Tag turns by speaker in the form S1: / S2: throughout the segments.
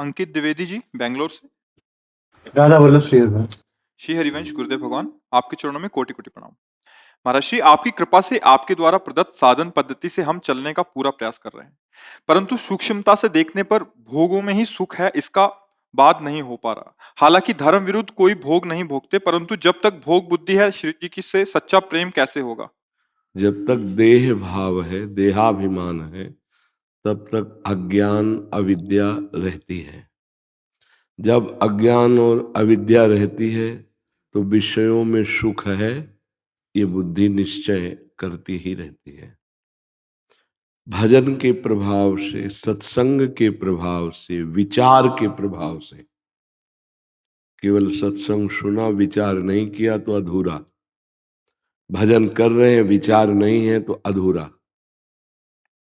S1: अंकित द्विवेदी जी बेंगलोर से।
S2: राधा वल्लभ श्री हरिवंश।
S1: श्री हरिवंश गुरुदेव भगवान, आपके चरणों में कोटि कोटि प्रणाम। महर्षि, आपकी कृपा से आपके द्वारा प्रदत्त साधन पद्धति से हम चलने का पूरा प्रयास कर रहे हैं, परंतु सूक्ष्मता से देखने पर भोगों में ही सुख है, इसका बात नहीं हो पा रहा। हालांकि धर्म विरुद्ध कोई भोग नहीं भोगते, परंतु जब तक भोग बुद्धि है, श्री जी की से सच्चा प्रेम कैसे होगा?
S3: जब तक देह भाव है, देहाभिमान है, तब तक अज्ञान अविद्या रहती है। जब अज्ञान और अविद्या रहती है तो विषयों में सुख है, ये बुद्धि निश्चय करती ही रहती है। भजन के प्रभाव से, सत्संग के प्रभाव से, विचार के प्रभाव से, केवल सत्संग सुना विचार नहीं किया तो अधूरा, भजन कर रहे हैं विचार नहीं है तो अधूरा।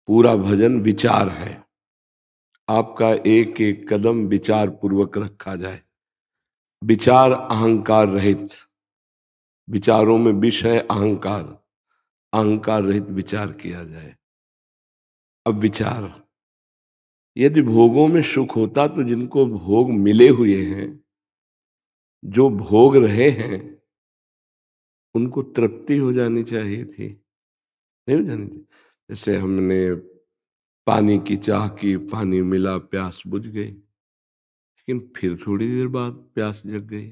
S3: पूरा भजन विचार है। आपका एक एक कदम विचार पूर्वक रखा जाए, विचार अहंकार रहित। विचारों में विष है अहंकार, अहंकार रहित विचार किया जाए। अब विचार, यदि भोगों में सुख होता तो जिनको भोग मिले हुए हैं, जो भोग रहे हैं, उनको तृप्ति हो जानी चाहिए थी, नहीं हो जानी थी। जैसे हमने पानी की चाह की, पानी मिला, प्यास बुझ गई, लेकिन फिर थोड़ी देर बाद प्यास जग गई,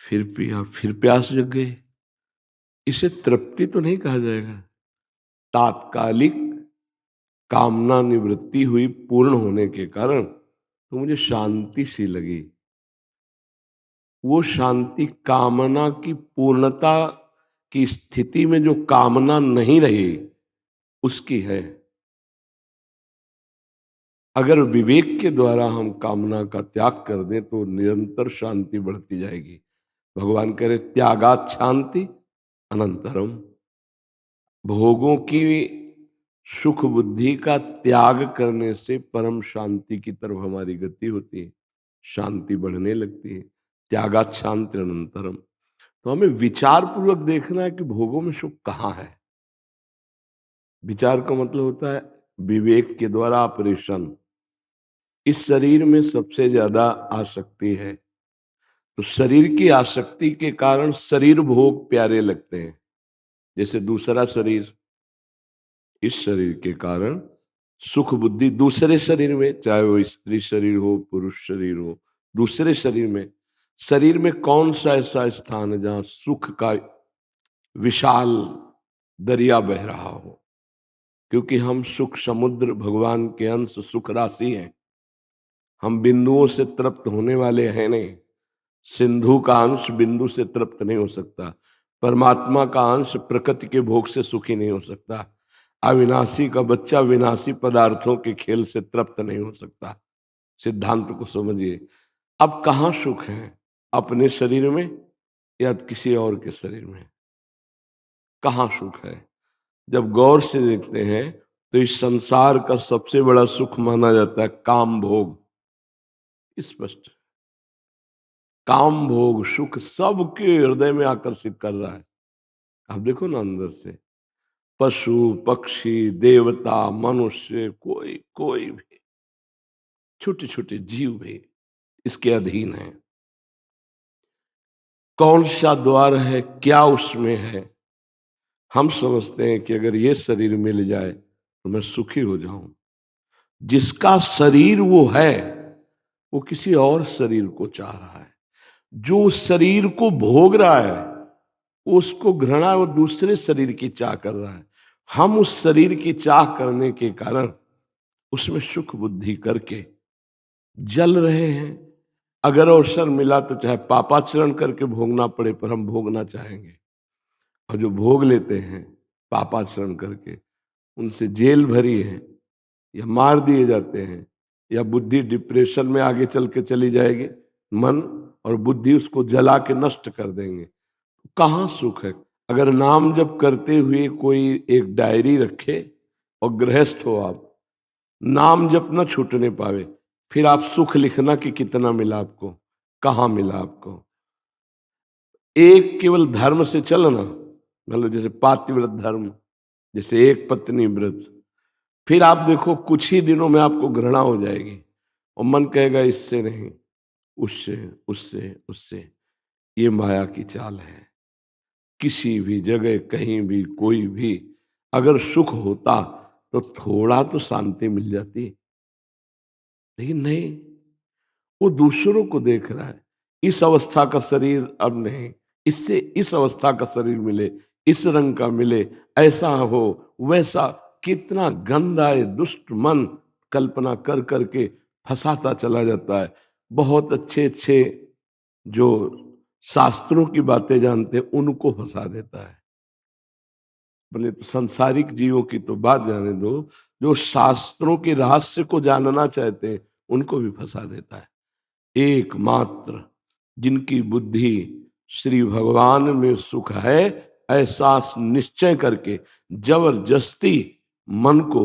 S3: फिर पिया, फिर प्यास जग गई। इसे तृप्ति तो नहीं कहा जाएगा। तात्कालिक कामना निवृत्ति हुई पूर्ण होने के कारण तो मुझे शांति सी लगी। वो शांति कामना की पूर्णता की स्थिति में जो कामना नहीं रही उसकी है। अगर विवेक के द्वारा हम कामना का त्याग कर दें तो निरंतर शांति बढ़ती जाएगी। भगवान कह रहे त्यागात शांति अनंतरम। भोगों की सुख बुद्धि का त्याग करने से परम शांति की तरफ हमारी गति होती है, शांति बढ़ने लगती है। त्यागात शांति अनंतरम। तो हमें विचार पूर्वक देखना है कि भोगों में सुख कहाँ है। विचार का मतलब होता है विवेक के द्वारा ऑपरेशन। इस शरीर में सबसे ज्यादा आसक्ति है, तो शरीर की आसक्ति के कारण शरीर भोग प्यारे लगते हैं। जैसे दूसरा शरीर, इस शरीर के कारण सुख बुद्धि दूसरे शरीर में, चाहे वो स्त्री शरीर हो पुरुष शरीर हो, दूसरे शरीर में कौन सा ऐसा स्थान है जहां सुख का विशाल दरिया बह रहा हो। क्योंकि हम सुख समुद्र, भगवान के अंश, सुख राशि हैं। हम बिंदुओं से तृप्त होने वाले हैं नहीं। सिंधु का अंश बिंदु से तृप्त नहीं हो सकता। परमात्मा का अंश प्रकृति के भोग से सुखी नहीं हो सकता। अविनाशी का बच्चा विनाशी पदार्थों के खेल से तृप्त नहीं हो सकता। सिद्धांत को समझिए। अब कहाँ सुख है, अपने शरीर में या किसी और के शरीर में? कहाँ सुख है? जब गौर से देखते हैं तो इस संसार का सबसे बड़ा सुख माना जाता है काम भोग। स्पष्ट, काम भोग सुख सबके हृदय में आकर्षित कर रहा है। आप देखो ना अंदर से, पशु पक्षी देवता मनुष्य, कोई भी, छोटे छोटे जीव भी इसके अधीन है। कौन सा द्वार है, क्या उसमें है? हम समझते हैं कि अगर ये शरीर मिल जाए तो मैं सुखी हो जाऊं। जिसका शरीर वो है, वो किसी और शरीर को चाह रहा है। जो उस शरीर को भोग रहा है, उसको घृणा, वो दूसरे शरीर की चाह कर रहा है। हम उस शरीर की चाह करने के कारण उसमें सुख बुद्धि करके जल रहे हैं। अगर अवसर मिला तो चाहे पापाचरण करके भोगना पड़े, पर हम भोगना चाहेंगे। और जो भोग लेते हैं पापाचरण करके, उनसे जेल भरी है, या मार दिए जाते हैं, या बुद्धि डिप्रेशन में आगे चल के चली जाएगी। मन और बुद्धि उसको जला के नष्ट कर देंगे। कहाँ सुख है? अगर नाम जप करते हुए कोई एक डायरी रखे और गृहस्थ हो आप, नाम जप न छूटने पावे, फिर आप सुख लिखना कि कितना मिला आपको, कहाँ मिला आपको। एक केवल धर्म से चलना, मतलब जैसे पातिव्रत धर्म, जैसे एक पत्नी व्रत, फिर आप देखो कुछ ही दिनों में आपको घृणा हो जाएगी। और मन कहेगा इससे नहीं, उससे उससे उससे। ये माया की चाल है। किसी भी जगह कहीं भी कोई भी अगर सुख होता तो थोड़ा तो शांति मिल जाती, लेकिन नहीं, वो दूसरों को देख रहा है। इस अवस्था का शरीर अब नहीं, इससे इस अवस्था का शरीर मिले, इस रंग का मिले, ऐसा हो वैसा। कितना गंदा है दुष्ट मन, कल्पना कर करके फंसाता चला जाता है। बहुत अच्छे अच्छे जो शास्त्रों की बातें जानते हैं उनको फंसा देता है। बोले तो संसारिक जीवों की तो बात जाने दो, जो शास्त्रों के रहस्य को जानना चाहते हैं उनको भी फंसा देता है। एकमात्र जिनकी बुद्धि श्री भगवान में सुख है ऐसा निश्चय करके जबरदस्ती मन को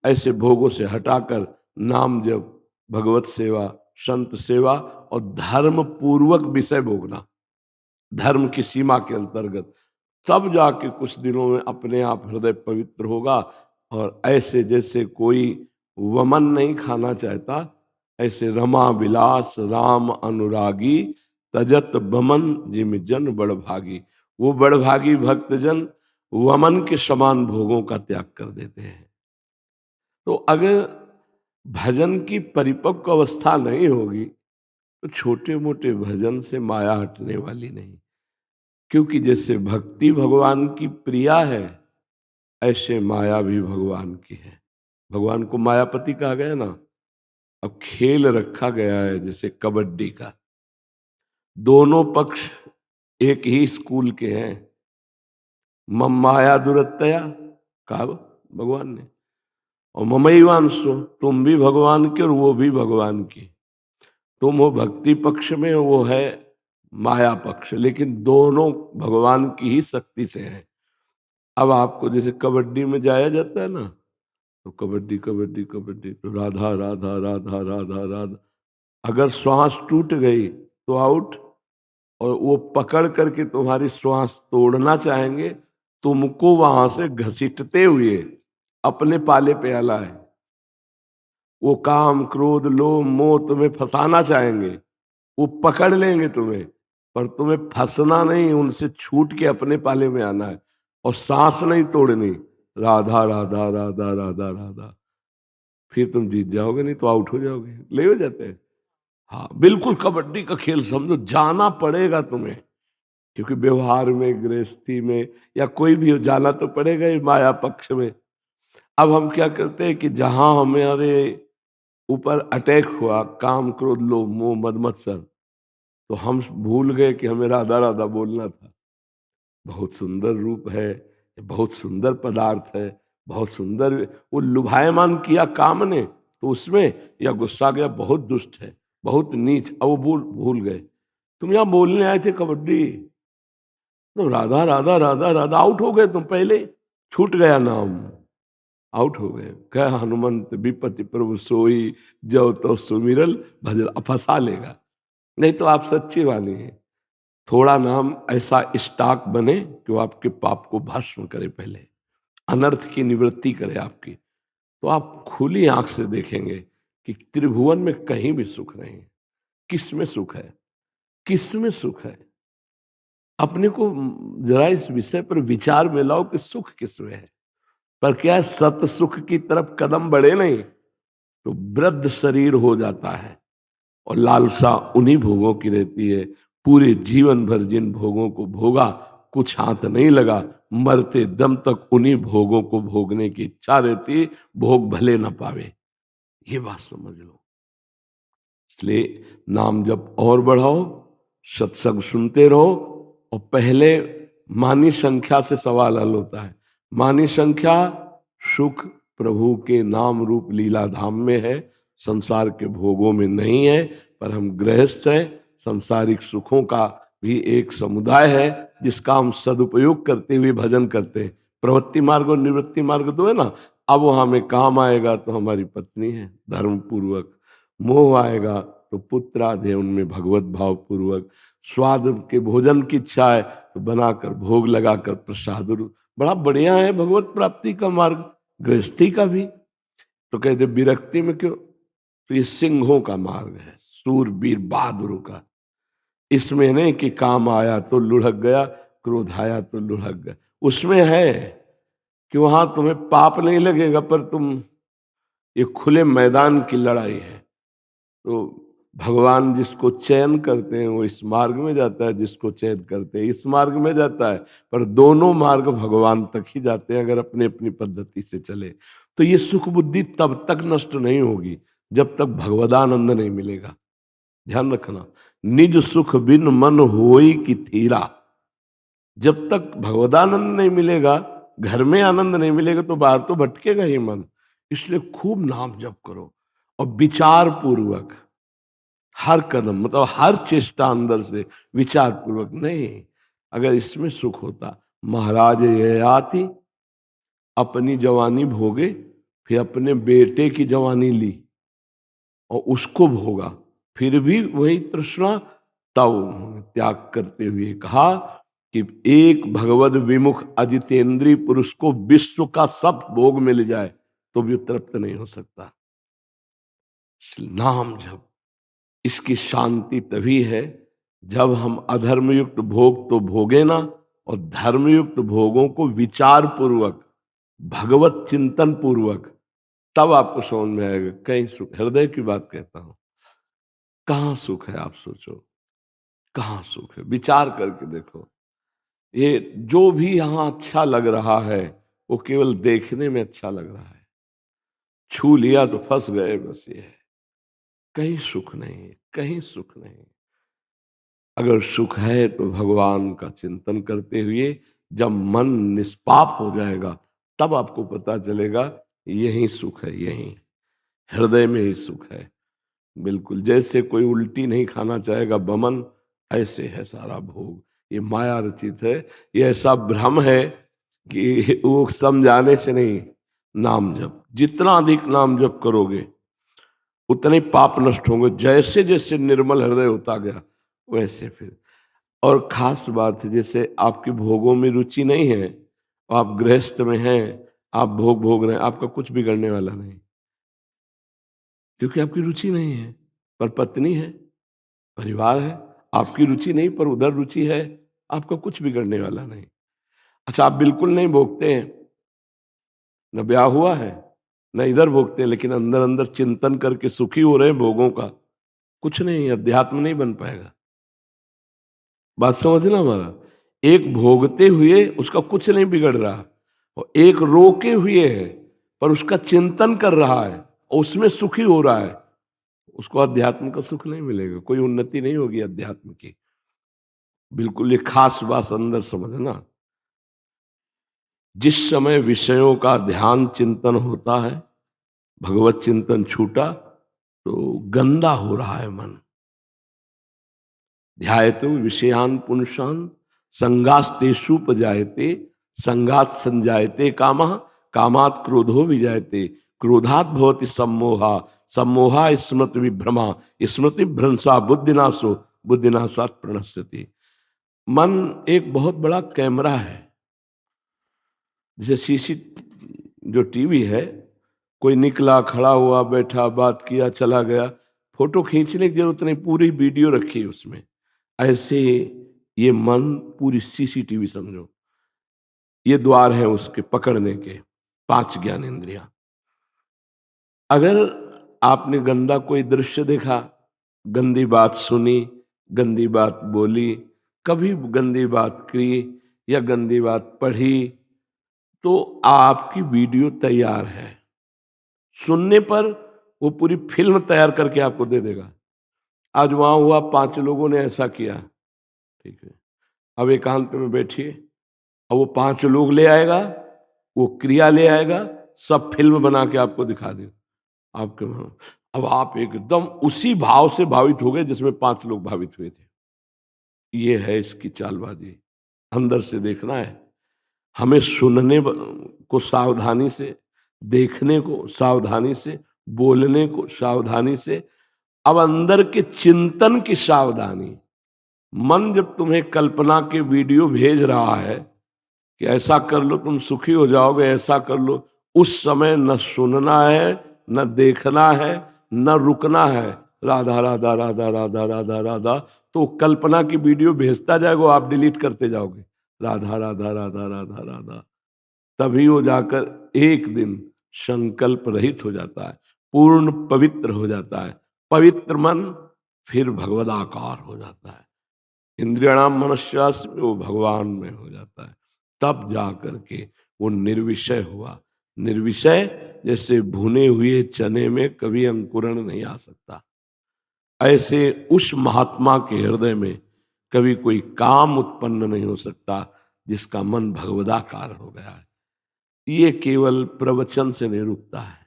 S3: ऐसे भोगों से हटाकर नाम जप, भगवत सेवा, संत सेवा और धर्म पूर्वक विषय भोगना, धर्म की सीमा के अंतर्गत, तब जाके कुछ दिनों में अपने आप हृदय पवित्र होगा। और ऐसे जैसे कोई वमन नहीं खाना चाहता, ऐसे रमा विलास राम अनुरागी, तजत बमन जिम जन बड़भागी। वो बड़भागी भक्तजन वमन के समान भोगों का त्याग कर देते हैं। तो अगर भजन की परिपक्व अवस्था नहीं होगी तो छोटे मोटे भजन से माया हटने वाली नहीं। क्योंकि जैसे भक्ति भगवान की प्रिया है ऐसे माया भी भगवान की है। भगवान को मायापति कहा गया ना। अब खेल रखा गया है जैसे कबड्डी का, दोनों पक्ष एक ही स्कूल के हैं। मम माया दुरत्तया कहा भगवान ने, और ममैवांशो, तुम भी भगवान के और वो भी भगवान की। तुम हो भक्ति पक्ष में, वो है माया पक्ष, लेकिन दोनों भगवान की ही शक्ति से हैं। अब आपको जैसे कबड्डी में जाया जाता है ना, तो कबड्डी कबड्डी कबड्डी, तो राधा राधा राधा राधा राधा, अगर श्वास टूट गई तो आउट, और वो पकड़ करके तुम्हारी श्वास तोड़ना चाहेंगे, तुमको वहां से घसीटते हुए अपने पाले पे आला है। वो काम क्रोध लोभ मोह तुम्हें फंसाना चाहेंगे, वो पकड़ लेंगे तुम्हें, पर तुम्हें फंसना नहीं, उनसे छूट के अपने पाले में आना है। और सांस नहीं तोड़नी, राधा राधा राधा राधा राधा, फिर तुम जीत जाओगे, नहीं तो आउट हो जाओगे। ले हो जाते हैं। हाँ बिल्कुल कबड्डी का खेल समझो, जाना पड़ेगा तुम्हें, क्योंकि व्यवहार में गृहस्थी में या कोई भी हो जाना तो पड़ेगा ही माया पक्ष में। अब हम क्या करते हैं कि जहां हमारे ऊपर अटैक हुआ काम क्रोध लोभ मोह मद मत्सर, तो हम भूल गए कि हमें राधा राधा बोलना था। बहुत सुंदर रूप है, बहुत सुंदर पदार्थ है, बहुत सुंदर, वो लुभायमान किया काम ने तो उसमें या गुस्सा गया, बहुत दुष्ट है, बहुत नीच। अब वो भूल गए तुम यहाँ बोलने आए थे कबड्डी, तो राधा राधा राधा राधा, आउट हो गए तुम पहले, छूट गया नाम, आउट हो गए। कह हनुमंत विपति प्रभु सोई, जो तो सुमिरल भजन, फंसा लेगा। नहीं तो आप सच्चे वाले हैं, थोड़ा नाम ऐसा स्टॉक बने कि वो आपके पाप को भस्म करे, पहले अनर्थ की निवृत्ति करे आपकी, तो आप खुली आंख से देखेंगे कि त्रिभुवन में कहीं भी सुख नहीं है। किस में सुख है, किस में सुख है? अपने को जरा इस विषय पर विचार में लाओ कि सुख किस में है। पर क्या है, सत सुख की तरफ कदम बढ़े नहीं तो वृद्ध शरीर हो जाता है, और लालसा उन्हीं भोगों की रहती है। पूरे जीवन भर जिन भोगों को भोगा, कुछ हाथ नहीं लगा, मरते दम तक उन्हीं भोगों को भोगने की इच्छा रहती, भोग भले न पावे। ये बात समझ लो। इसलिए नाम जप और बढ़ाओ, सत्संग सुनते रहो, और पहले मानी संख्या से सवाल हल होता है। मानी संख्या सुख प्रभु के नाम रूप लीला धाम में है, संसार के भोगों में नहीं है। पर हम गृहस्थ हैं, सांसारिक सुखों का भी एक समुदाय है जिसका हम सदुपयोग करते हुए भजन करते हैं। प्रवृत्ति मार्ग और निवृत्ति मार्ग दो है ना। अब वो हमें काम आएगा तो हमारी पत्नी है धर्म पूर्वक, मोह आएगा तो पुत्र आदि है उनमें भगवत भाव पूर्वक, स्वाद के भोजन की इच्छा है तो बनाकर भोग लगाकर प्रसाद, बड़ा बढ़िया है भगवत प्राप्ति का मार्ग, गृहस्थी का भी। तो कहते विरक्ति में क्यों, तो ये सिंहों का मार्ग है, सूरवीर बहादुरों का। इसमें नहीं कि काम आया तो लुढ़क गया, क्रोध आया तो लुढ़क गया। उसमें है कि वहां तुम्हें पाप नहीं लगेगा, पर तुम, ये खुले मैदान की लड़ाई है। तो भगवान जिसको चयन करते हैं वो इस मार्ग में जाता है, जिसको चयन करते हैं इस मार्ग में जाता है। पर दोनों मार्ग भगवान तक ही जाते हैं अगर अपनी अपनी पद्धति से चले। तो ये सुख बुद्धि तब तक नष्ट नहीं होगी जब तक भगवदानंद नहीं मिलेगा। ध्यान रखना, निज सुख बिन मन होई की थीरा। जब तक भगवदानंद नहीं मिलेगा, घर में आनंद नहीं मिलेगा, तो बाहर तो भटकेगा ही मन। इसलिए खूब नाम जप करो और विचार पूर्वक हर कदम, मतलब हर चेष्टा अंदर से विचार पूर्वक। नहीं, अगर इसमें सुख होता, महाराज ययाति अपनी जवानी भोगे, फिर अपने बेटे की जवानी ली और उसको भोगा, फिर भी वही तृष्णा। तब उन्होंने त्याग करते हुए कहा कि एक भगवद विमुख अजितेंद्रीय पुरुष को विश्व का सब भोग मिल जाए तो भी तृप्त नहीं हो सकता। नाम जप, इसकी शांति तभी है जब हम अधर्मयुक्त भोग तो भोगे ना, और धर्मयुक्त भोगों को विचार पूर्वक, भगवत चिंतन पूर्वक, तब आपको समझ में आएगा। कहीं सुख, हृदय की बात कहता हूं, कहां सुख है? आप सोचो, कहां सुख है? विचार करके देखो। ये जो भी यहां अच्छा लग रहा है वो केवल देखने में अच्छा लग रहा है। छू लिया तो फंस गए, बस ये है। कहीं सुख नहीं, कहीं सुख नहीं। अगर सुख है तो भगवान का चिंतन करते हुए जब मन निष्पाप हो जाएगा तब आपको पता चलेगा यही सुख है, यही हृदय में ही सुख है। बिल्कुल जैसे कोई उल्टी नहीं खाना चाहेगा बमन, ऐसे है सारा भोग। ये माया रचित है, ये ऐसा भ्रम है कि वो समझाने से नहीं। नाम जप, जितना अधिक नाम जप करोगे उतने पाप नष्ट होंगे। जैसे जैसे निर्मल हृदय होता गया वैसे फिर। और खास बात है, जैसे आपकी भोगों में रुचि नहीं है, आप गृहस्थ में हैं, आप भोग भोग रहे हैं, आपका कुछ बिगड़ने वाला नहीं, क्योंकि आपकी रुचि नहीं है। पर पत्नी है, परिवार है, आपकी रुचि नहीं पर उधर रुचि है, आपका कुछ बिगड़ने वाला नहीं। अच्छा, आप बिल्कुल नहीं भोगते हैं, न ब्याह हुआ है न इधर भोगते हैं, लेकिन अंदर अंदर चिंतन करके सुखी हो रहे हैं भोगों का, कुछ नहीं, अध्यात्म नहीं बन पाएगा। बात समझना हमारा। एक भोगते हुए उसका कुछ नहीं बिगड़ रहा, और एक रोके हुए है पर उसका चिंतन कर रहा है और उसमें सुखी हो रहा है, उसको अध्यात्म का सुख नहीं मिलेगा, कोई उन्नति नहीं होगी अध्यात्म की। बिल्कुल ये खास बात अंदर समझना। जिस समय विषयों का ध्यान चिंतन होता है, भगवत चिंतन छूटा तो गंदा हो रहा है मन। ध्यायतो विषयान पुंसान संगास्तेषु उपजायते, संगात संजायते कामः, कामात् क्रोधो विजायते, क्रोधात् भवति सम्मोहा, सम्मोहा स्मृति विभ्रमा, स्मृति भ्रंशा बुद्धिनाशो, बुद्धिनाशात् प्रणश्यति। मन एक बहुत बड़ा कैमरा है। जैसे सीसी जो टीवी है, कोई निकला, खड़ा हुआ, बैठा, बात किया, चला गया, फोटो खींचने की जरूरत नहीं, पूरी वीडियो रखी है उसमें। ऐसे ये मन पूरी सीसीटीवी समझो। ये द्वार है उसके पकड़ने के, 5 ज्ञानेंद्रियां। अगर आपने गंदा कोई दृश्य देखा, गंदी बात सुनी, गंदी बात बोली, कभी गंदी बात की या गंदी बात पढ़ी, तो आपकी वीडियो तैयार है। सुनने पर वो पूरी फिल्म तैयार करके आपको दे देगा। आज वहां हुआ, 5 लोगों ने ऐसा किया, ठीक है, अब एकांत में बैठिए, अब वो 5 लोग ले आएगा, वो क्रिया ले आएगा, सब फिल्म बना के आपको दिखा दे आपके। अब आप एकदम उसी भाव से भावित हो गए जिसमें 5 लोग भावित हुए थे। ये है इसकी चालबाजी। अंदर से देखना है हमें, सुनने को सावधानी से, देखने को सावधानी से, बोलने को सावधानी से, अब अंदर के चिंतन की सावधानी। मन जब तुम्हें कल्पना के वीडियो भेज रहा है कि ऐसा कर लो तुम सुखी हो जाओगे, ऐसा कर लो, उस समय न सुनना है, न देखना है, न रुकना है, राधा राधा राधा राधा राधा राधा, तो कल्पना की वीडियो भेजता जाएगा, आप डिलीट करते जाओगे, राधा राधा राधा राधा राधा। तभी वो जाकर एक दिन संकल्प रहित हो जाता है, पूर्ण पवित्र हो जाता है। पवित्र मन फिर भगवदाकार हो जाता है, इंद्रियाणाम मनस्यास में वो भगवान में हो जाता है। तब जा करके वो निर्विषय हुआ। निर्विषय जैसे भुने हुए चने में कभी अंकुरण नहीं आ सकता, ऐसे उस महात्मा के हृदय में कभी कोई काम उत्पन्न नहीं हो सकता जिसका मन भगवदाकार हो गया है। ये केवल प्रवचन से नहीं रुकता है,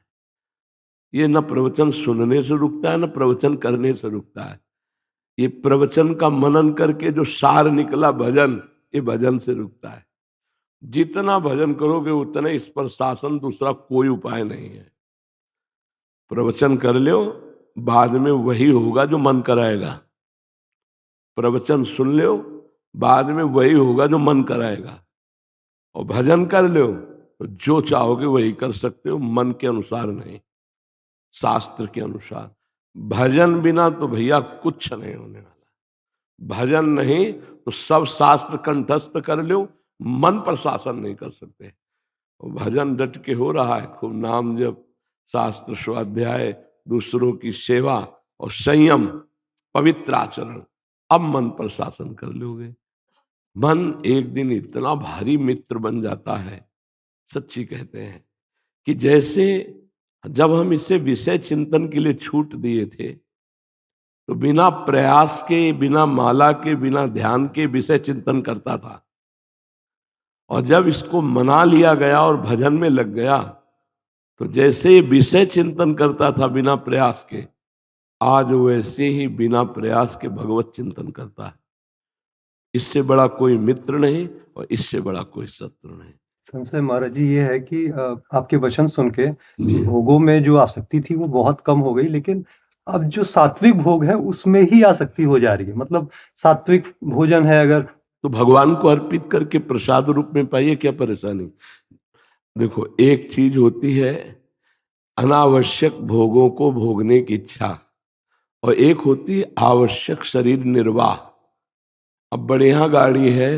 S3: ये न प्रवचन सुनने से रुकता है, न प्रवचन करने से रुकता है। ये प्रवचन का मनन करके जो सार निकला भजन, ये भजन से रुकता है। जितना भजन करोगे उतना इस पर शासन दूसरा कोई उपाय नहीं है। प्रवचन कर लो, बाद में वही होगा जो मन कराएगा। प्रवचन सुन लो, बाद में वही होगा जो मन कराएगा। और भजन कर लो तो जो चाहोगे वही कर सकते हो, मन के अनुसार नहीं, शास्त्र के अनुसार। भजन बिना तो भैया कुछ नहीं होने वाला। भजन नहीं तो सब शास्त्र कंठस्थ कर लो, मन पर शासन नहीं कर सकते। और भजन डट के हो रहा है, खूब नाम जप, शास्त्र स्वाध्याय, दूसरों की सेवा और संयम, पवित्र आचरण, अब मन पर शासन कर लोगे। मन एक दिन इतना भारी मित्र बन जाता है, सच्ची कहते हैं, कि जैसे जब हम इसे विषय चिंतन के लिए छूट दिए थे तो बिना प्रयास के, बिना माला के, बिना ध्यान के विषय चिंतन करता था। और जब इसको मना लिया गया और भजन में लग गया तो जैसे विषय चिंतन करता था बिना प्रयास के, आज वैसे ही बिना प्रयास के भगवत चिंतन करता है। इससे बड़ा कोई मित्र नहीं और इससे बड़ा कोई शत्रु नहीं।
S2: संशय महाराज जी ये है कि आपके वचन सुन के
S3: जी।
S2: भोगों में जो आसक्ति थी वो बहुत कम हो गई, लेकिन अब जो सात्विक भोग है उसमें ही आसक्ति हो जा रही है। मतलब सात्विक भोजन है अगर,
S3: तो भगवान को अर्पित करके प्रसाद रूप में पाइए, क्या परेशानी। देखो, एक चीज होती है अनावश्यक भोगों को भोगने की इच्छा, और एक होती है आवश्यक शरीर निर्वाह। अब बढ़िया गाड़ी है,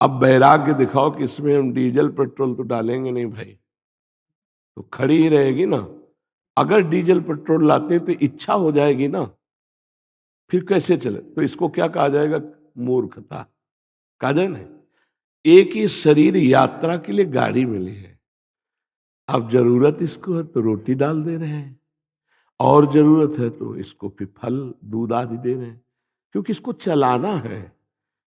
S3: अब वैराग्य दिखाओ कि इसमें हम डीजल पेट्रोल तो डालेंगे नहीं भाई, तो खड़ी ही रहेगी ना। अगर डीजल पेट्रोल लाते तो इच्छा हो जाएगी ना, फिर कैसे चले। तो इसको क्या कहा जाएगा, मूर्खता कहा जाए ना। एक ही शरीर यात्रा के लिए गाड़ी मिली है, अब जरूरत इसको है तो रोटी दाल दे रहे हैं, और जरूरत है तो इसको फिर फल दूध आदि दे रहे हैं, क्योंकि इसको चलाना है।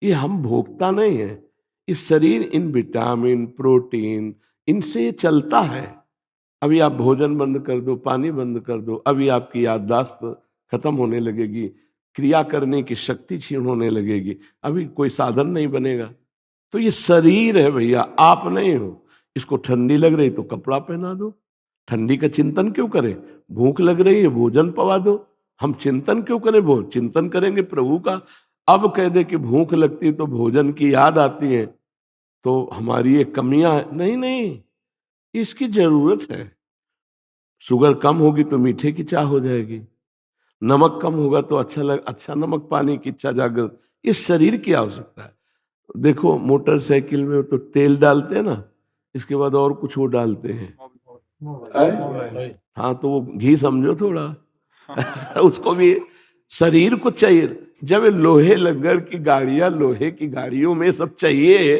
S3: ये हम भोगता नहीं है। इस शरीर इन विटामिन, प्रोटीन, इनसे ये चलता है। अभी आप भोजन बंद कर दो, पानी बंद कर दो, अभी आपकी याददाश्त खत्म होने लगेगी, क्रिया करने की शक्ति क्षीण होने लगेगी, अभी कोई साधन नहीं बनेगा। तो ये शरीर है भैया, आप नहीं हो। इसको ठंडी लग रही तो कपड़ा पहना दो, ठंडी का चिंतन क्यों करें। भूख लग रही है भोजन पवा दो, हम चिंतन क्यों करें, वो चिंतन करेंगे प्रभु का। अब कह दे कि भूख लगती तो भोजन की याद आती है, तो हमारी ये कमियां है। नहीं नहीं, इसकी जरूरत है। शुगर कम होगी तो मीठे की चाह हो जाएगी, नमक कम होगा तो अच्छा नमक पानी की इच्छा जागृत। इस शरीर की आवश्यकता है। देखो मोटरसाइकिल में तो तेल डालते हैं ना, इसके बाद और कुछ वो डालते हैं, हाँ, तो वो घी समझो थोड़ा उसको भी शरीर को चाहिए। जब लोहे लंगड़ की गाड़ियां, लोहे की गाड़ियों में सब चाहिए,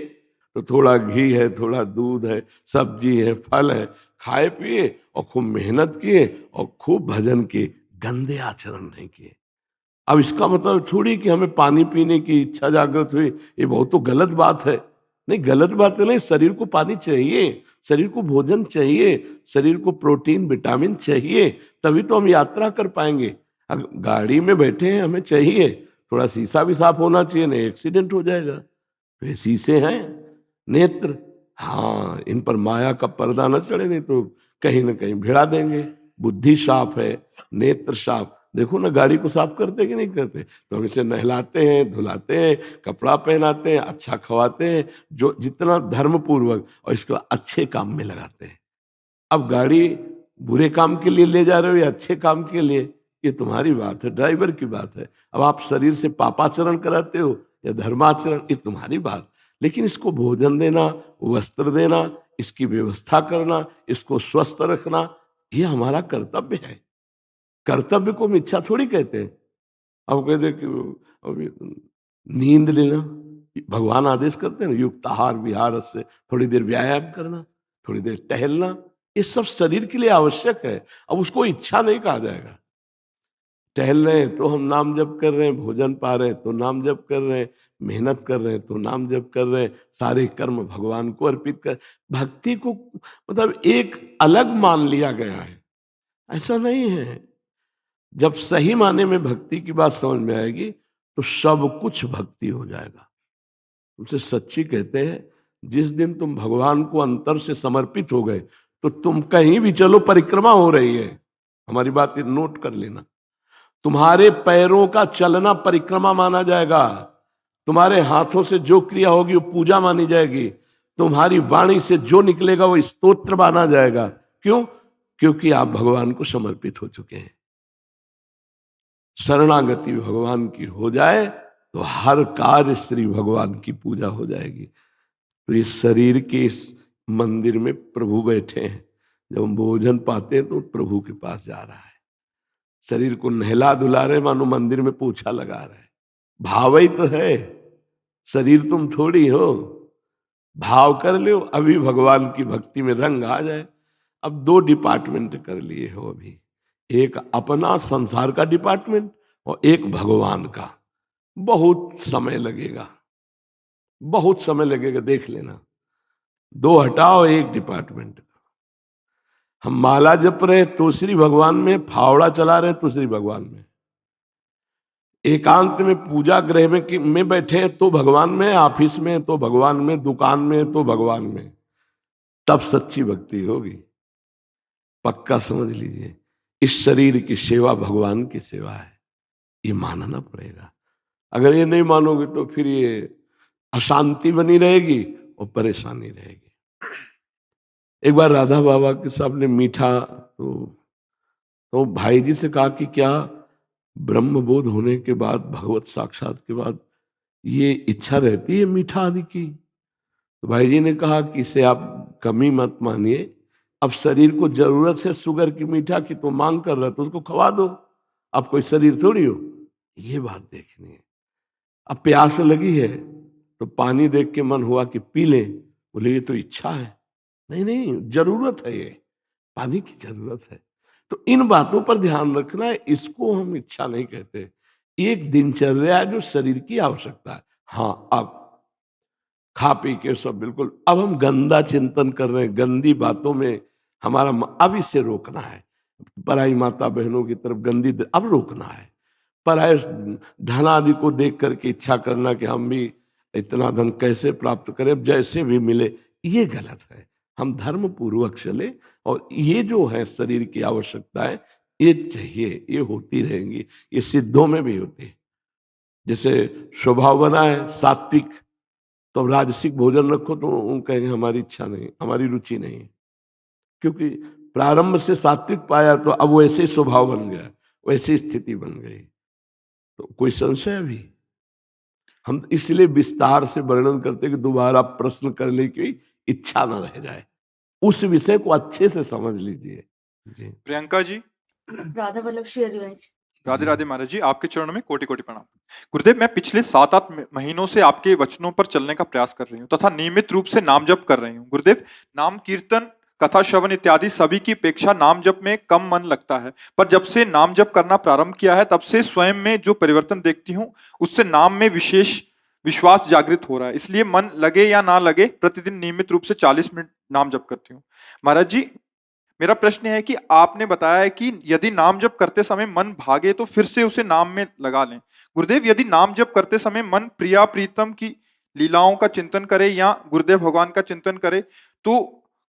S3: तो थोड़ा घी है, थोड़ा दूध है, सब्जी है, फल है, खाए पिए और खूब मेहनत किए और खूब भजन किए, गंदे आचरण नहीं किए। अब इसका मतलब थोड़ी कि हमें पानी पीने की इच्छा जागृत हुई, ये बहुत तो गलत बात है। नहीं, गलत बात है नहीं, शरीर को पानी चाहिए, शरीर को भोजन चाहिए, शरीर को प्रोटीन विटामिन चाहिए, तभी तो हम यात्रा कर पाएंगे। अगर गाड़ी में बैठे हैं, हमें चाहिए, थोड़ा शीशा भी साफ होना चाहिए, नहीं एक्सीडेंट हो जाएगा। तो ये शीशे हैं, नेत्र, हाँ, इन पर माया का पर्दा न चढ़े, नहीं तो कहीं ना कहीं भिड़ा देंगे। बुद्धि साफ है, नेत्र साफ, देखो ना गाड़ी को साफ करते कि नहीं करते। तो हम इसे नहलाते हैं, धुलाते हैं, कपड़ा पहनाते हैं, अच्छा खवाते हैं, जो जितना धर्म पूर्वक, और इसको अच्छे काम में लगाते हैं। अब गाड़ी बुरे काम के लिए ले जा रहे हो या अच्छे काम के लिए, ये तुम्हारी बात है, ड्राइवर की बात है। अब आप शरीर से पापाचरण कराते हो या धर्माचरण, ये तुम्हारी बात। लेकिन इसको भोजन देना, वस्त्र देना, इसकी व्यवस्था करना, इसको स्वस्थ रखना, ये हमारा कर्तव्य है। कर्तव्य को हम इच्छा थोड़ी कहते हैं। अब कहते हैं कि नींद लेना, भगवान आदेश करते हैं ना, युक्त आहार विहार से, थोड़ी देर व्यायाम करना, थोड़ी देर टहलना, ये सब शरीर के लिए आवश्यक है। अब उसको इच्छा नहीं कहा जाएगा। टहल रहे हैं तो हम नाम जप कर रहे हैं, भोजन पा रहे हैं तो नाम जप कर रहे हैं, मेहनत कर रहे हैं तो नाम जप कर रहे हैं, सारे कर्म भगवान को अर्पित कर। भक्ति को मतलब एक अलग मान लिया गया है, ऐसा नहीं है। जब सही माने में भक्ति की बात समझ में आएगी तो सब कुछ भक्ति हो जाएगा। तुमसे सच्ची कहते हैं, जिस दिन तुम भगवान को अंतर से समर्पित हो गए तो तुम कहीं भी चलो, परिक्रमा हो रही है, हमारी बात नोट कर लेना, तुम्हारे पैरों का चलना परिक्रमा माना जाएगा, तुम्हारे हाथों से जो क्रिया होगी वो पूजा मानी जाएगी, तुम्हारी वाणी से जो निकलेगा वो स्तोत्र माना जाएगा। क्यों? क्योंकि आप भगवान को समर्पित हो चुके हैं। शरणागति भगवान की हो जाए तो हर कार्य श्री भगवान की पूजा हो जाएगी। तो ये शरीर के इस मंदिर में प्रभु बैठे हैं। जब हम भोजन पाते हैं तो प्रभु के पास जा रहा है, शरीर को नहला धुला रहे, मानो मंदिर में पोछा लगा रहे। भाव ही तो है, शरीर तुम थोड़ी हो। भाव कर लो, अभी भगवान की भक्ति में रंग आ जाए। अब 2 डिपार्टमेंट कर लिए हो अभी, एक अपना संसार का डिपार्टमेंट और एक भगवान का। बहुत समय लगेगा, बहुत समय लगेगा, देख लेना। 2 हटाओ, एक डिपार्टमेंट। हम माला जप रहे तो श्री भगवान में, फावड़ा चला रहे तो श्री भगवान में, एकांत में पूजा गृह में बैठे तो भगवान में, ऑफिस में तो भगवान में, दुकान में तो भगवान में, तब सच्ची भक्ति होगी। पक्का समझ लीजिए, इस शरीर की सेवा भगवान की सेवा है, ये मानना पड़ेगा। अगर ये नहीं मानोगे तो फिर ये अशांति बनी रहेगी और परेशानी रहेगी। एक बार राधा बाबा के सामने मीठा, तो भाई जी से कहा कि क्या ब्रह्म बोध होने के बाद, भगवत साक्षात के बाद ये इच्छा रहती है मीठा आदि की? तो भाई जी ने कहा कि इसे आप कमी मत मानिए, अब शरीर को जरूरत है शुगर की, मीठा की, तो मांग कर रहा है तो उसको खवा दो, अब कोई शरीर थोड़ी हो। ये बात देखनी है। अब प्यास लगी है तो पानी देख के मन हुआ कि पी ले, बोले ये तो इच्छा है। नहीं नहीं, जरूरत है, ये पानी की जरूरत है। तो इन बातों पर ध्यान रखना है, इसको हम इच्छा नहीं कहते। एक दिनचर्या है जो शरीर की आवश्यकता है। हाँ, अब खा पी के सब बिल्कुल, अब हम गंदा चिंतन कर रहे हैं, गंदी बातों में हमारा अब इसे रोकना है। पराई माता बहनों की तरफ गंदी अब रोकना है। पराय धन आदि को देख करके इच्छा करना कि हम भी इतना धन कैसे प्राप्त करें, जैसे भी मिले, ये गलत है। हम धर्म पूर्वक चले, और ये जो है शरीर की आवश्यकताएं, ये चाहिए, ये होती रहेंगी, ये सिद्धों में भी होती है। जैसे स्वभाव बना है सात्विक, तो अब राजसिक भोजन रखो तो वो कहेंगे हमारी इच्छा नहीं, हमारी रुचि नहीं, क्योंकि प्रारंभ से सात्विक पाया तो अब वैसे ही स्वभाव बन गया, वैसी स्थिति बन गई। तो कोई संशय अभी? हम इसलिए विस्तार से वर्णन करते कि दोबारा प्रश्न करने की इच्छा न रह जाए, उस विषय को अच्छे से समझ लीजिए। जी
S1: प्रियंका जी।
S4: राधा वल्लभ श्री हरिवंश।
S1: राधे राधे महाराज जी, आपके चरणों में कोटि कोटि प्रणाम। गुरुदेव, मैं पिछले 7-8 महीनों से आपके वचनों पर चलने का प्रयास कर रही हूँ तथा नियमित रूप से नाम जप कर रही हूँ। गुरुदेव, नाम कीर्तन, कथा श्रवण इत्यादि सभी की अपेक्षा नाम जप में कम मन लगता है, पर जब से नाम जप करना प्रारंभ किया है तब से स्वयं में जो परिवर्तन देखती हूँ उससे नाम में विशेष विश्वास जागृत हो रहा है। इसलिए मन लगे या ना लगे प्रतिदिन नियमित रूप से 40 मिनट नाम जप करती हूँ। महाराज जी, मेरा प्रश्न है कि आपने बताया है कि यदि नाम जप करते समय मन भागे तो फिर से उसे नाम में लगा लें। गुरुदेव, यदि नाम जप करते समय मन प्रिया प्रीतम की लीलाओं का चिंतन करे या गुरुदेव भगवान का चिंतन करे तो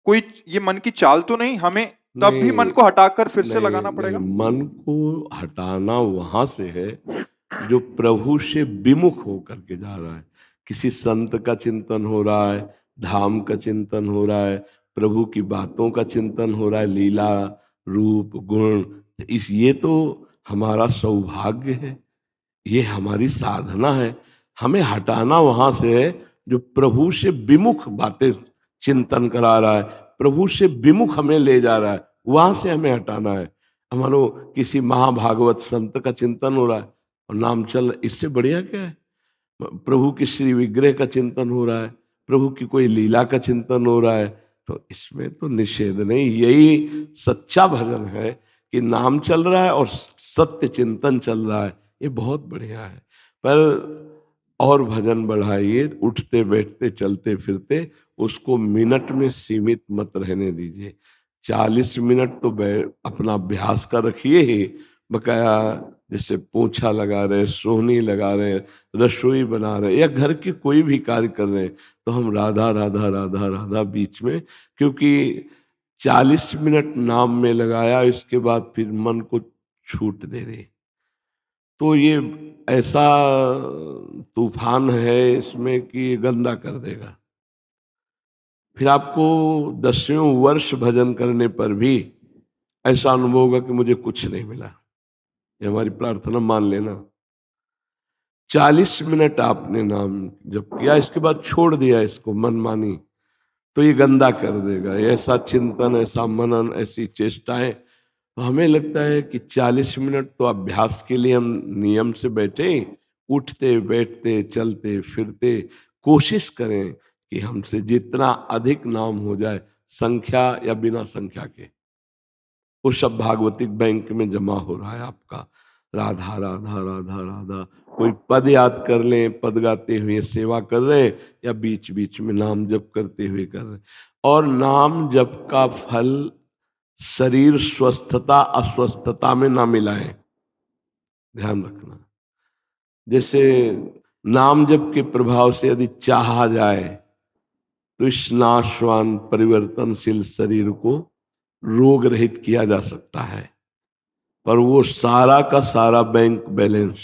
S1: कोई ये मन की चाल तो नहीं, हमें तब भी मन को हटाकर फिर से लगाना पड़ेगा?
S3: मन को हटाना वहां से है जो प्रभु से विमुख होकर के जा रहा है। किसी संत का चिंतन हो रहा है, धाम का चिंतन हो रहा है, प्रभु की बातों का चिंतन हो रहा है, लीला रूप गुण, ये तो हमारा सौभाग्य है, ये हमारी साधना है। हमें हटाना वहां से है जो प्रभु से विमुख बातें चिंतन करा रहा है, प्रभु से विमुख हमें ले जा रहा है, वहां से हमें हटाना है। मानो किसी महाभागवत संत का चिंतन हो रहा है और नाम चल, इससे बढ़िया क्या है? प्रभु की श्री विग्रह का चिंतन हो रहा है, प्रभु की कोई लीला का चिंतन हो रहा है, तो इसमें तो निषेध नहीं। यही सच्चा भजन है कि नाम चल रहा है और सत्य चिंतन चल रहा है, ये बहुत बढ़िया है। पर और भजन बढ़ाइए, उठते बैठते चलते फिरते, उसको मिनट में सीमित मत रहने दीजिए। 40 मिनट तो अपना अभ्यास का रखिए ही, बकाया जैसे पोछा लगा रहे, सोहनी लगा रहे, रसोई बना रहे या घर के कोई भी कार्य कर रहे हैं, तो हम राधा राधा राधा राधा बीच में, क्योंकि 40 मिनट नाम में लगाया, इसके बाद फिर मन को छूट दे दे, तो ये ऐसा तूफान है इसमें कि गंदा कर देगा। फिर आपको 10वें वर्ष भजन करने पर भी ऐसा अनुभव होगा कि मुझे कुछ नहीं मिला। ये हमारी प्रार्थना मान लेना। 40 मिनट आपने नाम जब किया, इसके बाद छोड़ दिया इसको मनमानी, तो ये गंदा कर देगा। ऐसा चिंतन, ऐसा मनन, ऐसी चेष्टाएं, तो हमें लगता है कि 40 मिनट तो अभ्यास के लिए हम नियम से बैठे, उठते बैठते चलते फिरते कोशिश करें कि हमसे जितना अधिक नाम हो जाए, संख्या या बिना संख्या के, वो सब भागवतिक बैंक में जमा हो रहा है आपका। राधा राधा राधा राधा, कोई पद याद कर लें, पद गाते हुए सेवा कर रहे या बीच बीच में नाम जप करते हुए कर रहे। और नाम जप का फल शरीर स्वस्थता अस्वस्थता में ना मिलाए, ध्यान रखना। जैसे नाम जप के प्रभाव से यदि चाहा जाए तो इस नाशवान परिवर्तनशील शरीर को रोग रहित किया जा सकता है, पर वो सारा का सारा बैंक बैलेंस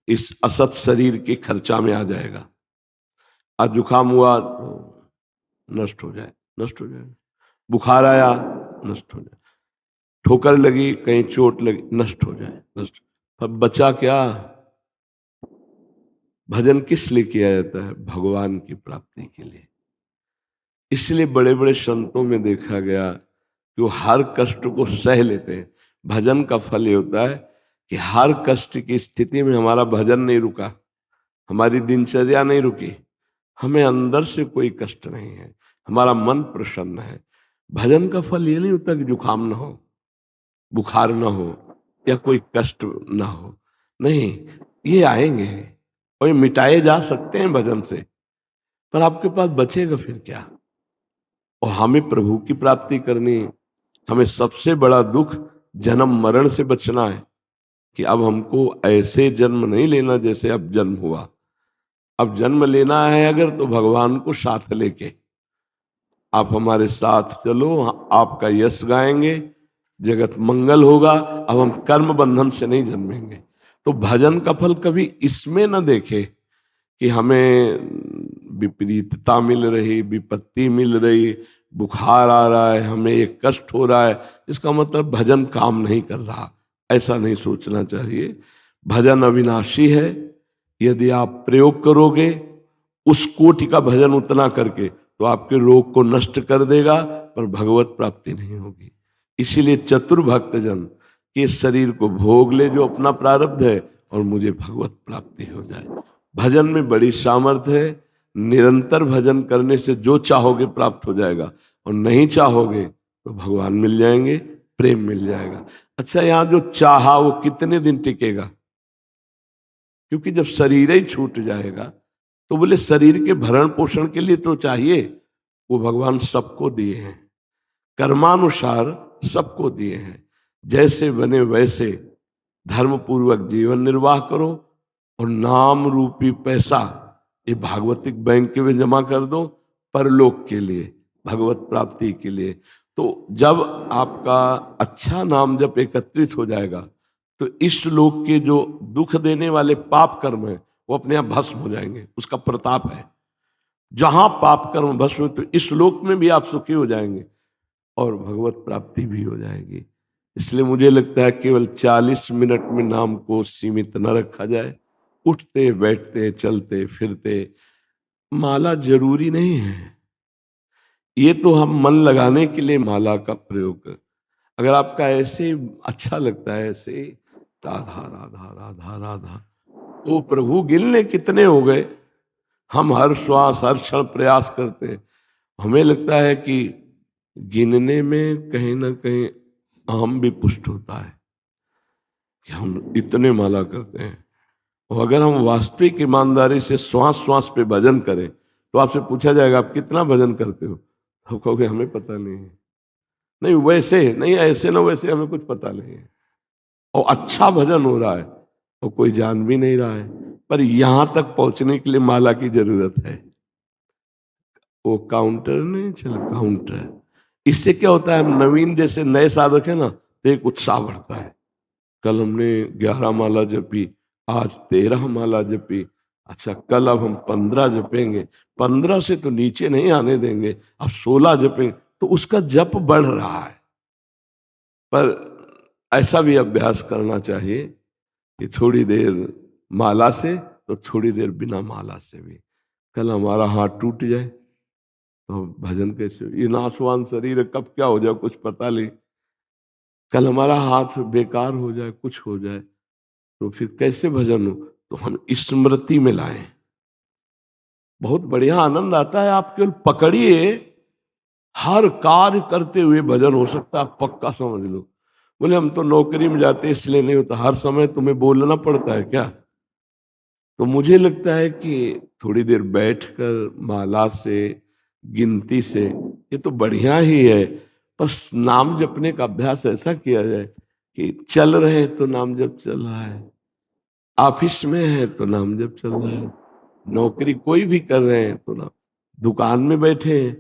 S3: इस असत शरीर के खर्चा में आ जाएगा। आज जुकाम हुआ तो नष्ट हो जाए, नष्ट हो जाए। बुखार आया, नष्ट हो जाए। ठोकर लगी, कहीं चोट लगी, नष्ट हो जाए, नष्ट। अब बचा क्या? भजन किस लिए किया जाता है? भगवान की प्राप्ति के लिए। इसलिए बड़े बड़े संतों में देखा गया कि वो हर कष्ट को सह लेते हैं। भजन का फल ये होता है कि हर कष्ट की स्थिति में हमारा भजन नहीं रुका, हमारी दिनचर्या नहीं रुकी, हमें अंदर से कोई कष्ट नहीं है, हमारा मन प्रसन्न है। भजन का फल ये नहीं होता कि जुकाम ना हो, बुखार ना हो या कोई कष्ट ना हो, नहीं, ये आएंगे और ये मिटाए जा सकते हैं भजन से, पर आपके पास बचेगा फिर क्या? और हमें प्रभु की प्राप्ति करनी है। हमें सबसे बड़ा दुख जन्म मरण से बचना है कि अब हमको ऐसे जन्म नहीं लेना जैसे अब जन्म हुआ। अब जन्म लेना है अगर, तो भगवान को साथ लेके आप हमारे साथ चलो, आपका यश गाएंगे, जगत मंगल होगा। अब हम कर्म बंधन से नहीं जन्मेंगे। तो भजन का फल कभी इसमें न देखे कि हमें विपरीतता मिल रही, विपत्ति मिल रही, बुखार आ रहा है, हमें एक कष्ट हो रहा है, इसका मतलब भजन काम नहीं कर रहा, ऐसा नहीं सोचना चाहिए। भजन अविनाशी है। यदि आप प्रयोग करोगे उस कोटि का भजन उतना करके, तो आपके रोग को नष्ट कर देगा, पर भगवत प्राप्ति नहीं होगी। इसीलिए चतुर भक्तजन के शरीर को भोग ले जो अपना प्रारब्ध है, और मुझे भगवत प्राप्ति हो जाए। भजन में बड़ी सामर्थ्य है। निरंतर भजन करने से जो चाहोगे प्राप्त हो जाएगा, और नहीं चाहोगे तो भगवान मिल जाएंगे, प्रेम मिल जाएगा। अच्छा, यहाँ जो चाहा वो कितने दिन टिकेगा? क्योंकि जब शरीर ही छूट जाएगा, तो बोले शरीर के भरण पोषण के लिए तो चाहिए, वो भगवान सबको दिए हैं, कर्मानुसार सबको दिए हैं। जैसे बने वैसे धर्म पूर्वक जीवन निर्वाह करो, और नाम रूपी पैसा ये भागवतिक बैंक में जमा कर दो, परलोक के लिए, भगवत प्राप्ति के लिए। तो जब आपका अच्छा नाम जब एकत्रित हो जाएगा, तो इस लोक के जो दुख देने वाले पाप कर्म है वो अपने आप भस्म हो जाएंगे। उसका प्रताप है। जहां पाप कर्म भस्म, तो इस लोक में भी आप सुखी हो जाएंगे और भगवत प्राप्ति भी हो जाएगी। इसलिए मुझे लगता है केवल 40 मिनट में नाम को सीमित न रखा जाए। उठते बैठते चलते फिरते माला जरूरी नहीं है। ये तो हम मन लगाने के लिए माला का प्रयोग कर। अगर आपका ऐसे अच्छा लगता है ऐसे राधा राधा राधा राधा, तो प्रभु गिनने कितने हो गए। हम हर श्वास हर क्षण प्रयास करते हैं। हमें लगता है कि गिनने में कहीं ना कहीं अहम भी पुष्ट होता है कि हम इतने माला करते हैं। और अगर हम वास्तविक ईमानदारी से श्वास श्वास पे भजन करें तो आपसे पूछा जाएगा आप कितना भजन करते हो, तो कहोगे हमें पता नहीं है। नहीं वैसे नहीं, ऐसे ना वैसे, हमें कुछ पता नहीं है। और अच्छा भजन हो रहा है और कोई जान भी नहीं रहा है, पर यहां तक पहुंचने के लिए माला की जरूरत है। वो काउंटर नहीं चला, काउंटर। इससे क्या होता है, हम नवीन जैसे नए साधक है ना, तो एक उत्साह बढ़ता है। कल हमने 11 माला जपी, आज 13 माला जपी, अच्छा कल अब हम 15 जपेंगे। 15 से तो नीचे नहीं आने देंगे, अब 16 जपेंगे। तो उसका जप बढ़ रहा है। पर ऐसा भी अभ्यास करना चाहिए कि थोड़ी देर माला से तो थोड़ी देर बिना माला से भी। कल हमारा हाथ टूट जाए तो भजन कैसे, ये नाशवान शरीर है, कब क्या हो जाए कुछ पता नहीं। कल हमारा हाथ बेकार हो जाए, कुछ हो जाए, तो फिर कैसे भजन हो। तो हम स्मृति में लाएं, बहुत बढ़िया आनंद आता है। आप केवल पकड़िए, हर कार्य करते हुए भजन हो सकता है, पक्का समझ लो। बोले हम तो नौकरी में जाते इसलिए नहीं होता, हर समय तुम्हें बोलना पड़ता है क्या। तो मुझे लगता है कि थोड़ी देर बैठकर माला से गिनती से ये तो बढ़िया ही है। बस नाम जपने का अभ्यास ऐसा किया जाए कि चल रहे हैं तो नाम जप चल रहा है, ऑफिस में है तो नाम जप चल रहा है, नौकरी कोई भी कर रहे हैं तो नाम, दुकान में बैठे हैं,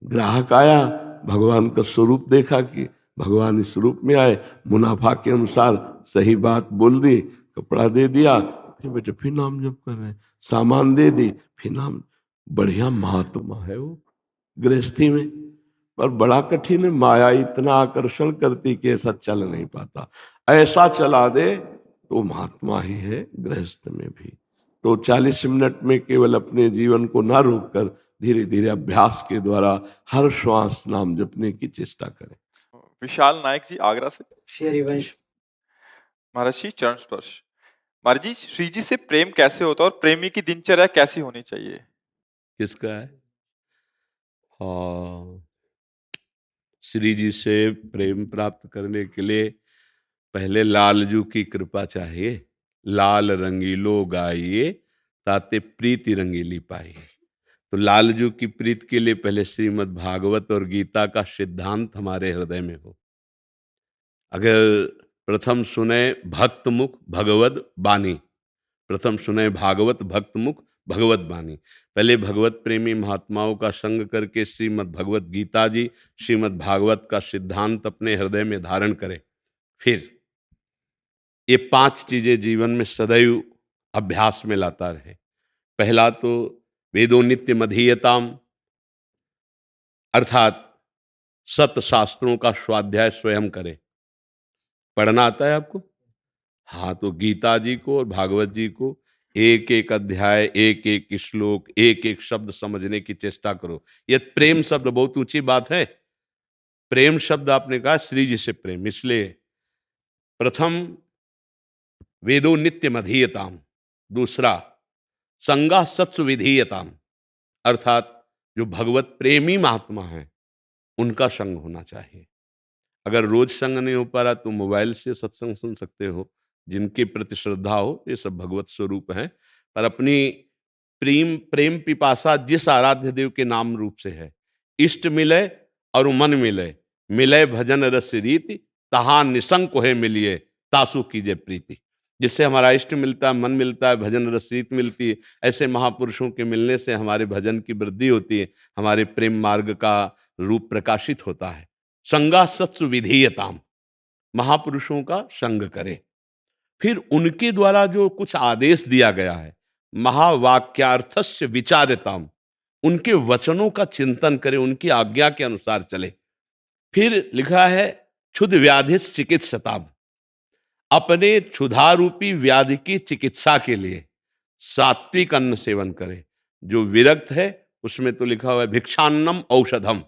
S3: ग्राहक आया, भगवान का स्वरूप देखा कि भगवान इस रूप में आए, मुनाफा के अनुसार सही बात बोल दी, कपड़ा दे दिया, फिर बेटे फिर नाम जप कर रहे हैं, सामान दे दी फिर नाम। बढ़िया महात्मा है वो गृहस्थी में। पर बड़ा कठिन है, माया इतना आकर्षण करती कि ऐसा चल नहीं पाता। ऐसा चला दे तो महात्मा ही है गृहस्थ में भी। तो 40 मिनट में केवल अपने जीवन को ना रोककर धीरे धीरे अभ्यास के द्वारा हर श्वास नाम जपने की चेष्टा करें।
S1: विशाल नायक जी आगरा से।
S5: श्री हरिवंश।
S1: महर्षि चरण स्पर्श। महाराज जी, श्री जी से प्रेम कैसे होता है और प्रेमी की दिनचर्या कैसी होनी चाहिए?
S3: किसका है? हाँ, श्री जी से प्रेम प्राप्त करने के लिए पहले लालजू की कृपा चाहिए। लाल रंगीलो गाइए ताते प्रीति रंगीली पाइए। तो लालजू की प्रीत के लिए पहले श्रीमद् भागवत और गीता का सिद्धांत हमारे हृदय में हो। अगर प्रथम सुने भक्त मुख भगवत बानी, प्रथम सुने भागवत भक्त मुख भगवत बानी। पहले भगवत प्रेमी महात्माओं का संग करके श्रीमद् भगवत गीता जी, श्रीमद् भागवत का सिद्धांत अपने हृदय में धारण करें। फिर ये 5 चीजें जीवन में सदैव अभ्यास में लाता रहे। पहला तो वेदो नित्य मधीयताम, अर्थात सत शास्त्रों का स्वाध्याय स्वयं करें। पढ़ना आता है आपको? हाँ, तो गीता जी को और भागवत जी को एक एक अध्याय, एक एक श्लोक, एक एक शब्द समझने की चेष्टा करो। ये प्रेम शब्द बहुत ऊंची बात है। प्रेम शब्द आपने कहा श्री जी से प्रेम, इसलिए प्रथम वेदो नित्य मधीयताम, दूसरा संगा सत्सु विधीयताम, अर्थात जो भगवत प्रेमी महात्मा हैं उनका संग होना चाहिए। अगर रोज संग नहीं हो पा रहा तो मोबाइल से सत्संग सुन सकते हो, जिनके प्रति श्रद्धा हो, ये सब भगवत स्वरूप हैं। पर अपनी प्रेम प्रेम पिपासा जिस आराध्य देव के नाम रूप से है, इष्ट मिले और मन मिले, मिले भजन रस रीति, तहा निसंग कोहे मिलिए, तासु कीजे प्रीति। जिससे हमारा इष्ट मिलता है, मन मिलता है, भजन रस रीति मिलती है, ऐसे महापुरुषों के मिलने से हमारे भजन की वृद्धि होती है, हमारे प्रेम मार्ग का रूप प्रकाशित होता है। संगा सत्सु विधीयताम, महापुरुषों का संग करें। फिर उनके द्वारा जो कुछ आदेश दिया गया है, महावाक्यार्थस्य विचारताम, उनके वचनों का चिंतन करें, उनकी आज्ञा के अनुसार चले। फिर लिखा है क्षुध व्याधि चिकित्सताम, अपने क्षुधारूपी व्याधि की चिकित्सा के लिए सात्विक अन्न सेवन करे। जो विरक्त है उसमें तो लिखा हुआ है भिक्षान्नम औषधम,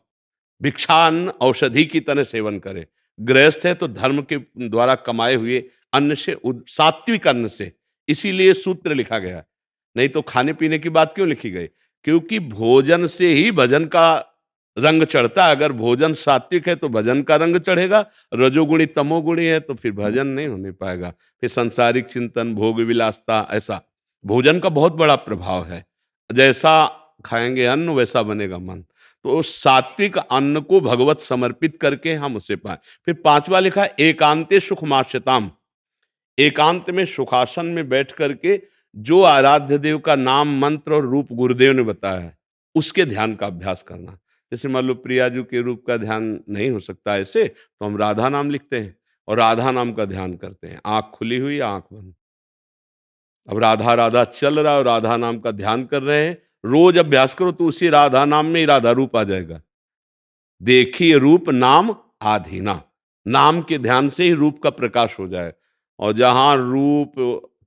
S3: भिक्षान्न औषधि की तरह सेवन करे। गृहस्थ है तो धर्म के द्वारा कमाए हुए अन्न से, सात्विक अन्न से, इसीलिए सूत्र लिखा गया। नहीं तो खाने पीने की बात क्यों लिखी गई? क्योंकि भोजन से ही भजन का रंग चढ़ता है। अगर भोजन सात्विक है तो भजन का रंग चढ़ेगा, रजोगुणी तमोगुणी है तो फिर भजन नहीं होने पाएगा। फिर सांसारिक चिंतन, भोग विलासता, ऐसा भोजन का बहुत बड़ा प्रभाव है। जैसा खाएंगे अन्न वैसा बनेगा मन। तो सात्विक अन्न को भगवत समर्पित करके हम उसे पाए। फिर पांचवा लिखा एकांते सुखमाश्यताम, एकांत में सुखासन में बैठ करके जो आराध्य देव का नाम मंत्र और रूप गुरुदेव ने बताया है उसके ध्यान का अभ्यास करना। जैसे मान लो प्रियाजू के रूप का ध्यान नहीं हो सकता ऐसे, तो हम राधा नाम लिखते हैं और राधा नाम का ध्यान करते हैं, आंख खुली हुई आंख बंद। अब राधा राधा चल रहा है और राधा नाम का ध्यान कर रहे हैं, रोज अभ्यास करो तो उसी राधा नाम में ही राधा रूप आ जाएगा। देखिए रूप नाम आधीना, नाम के ध्यान से ही रूप का प्रकाश हो जाए। और जहां रूप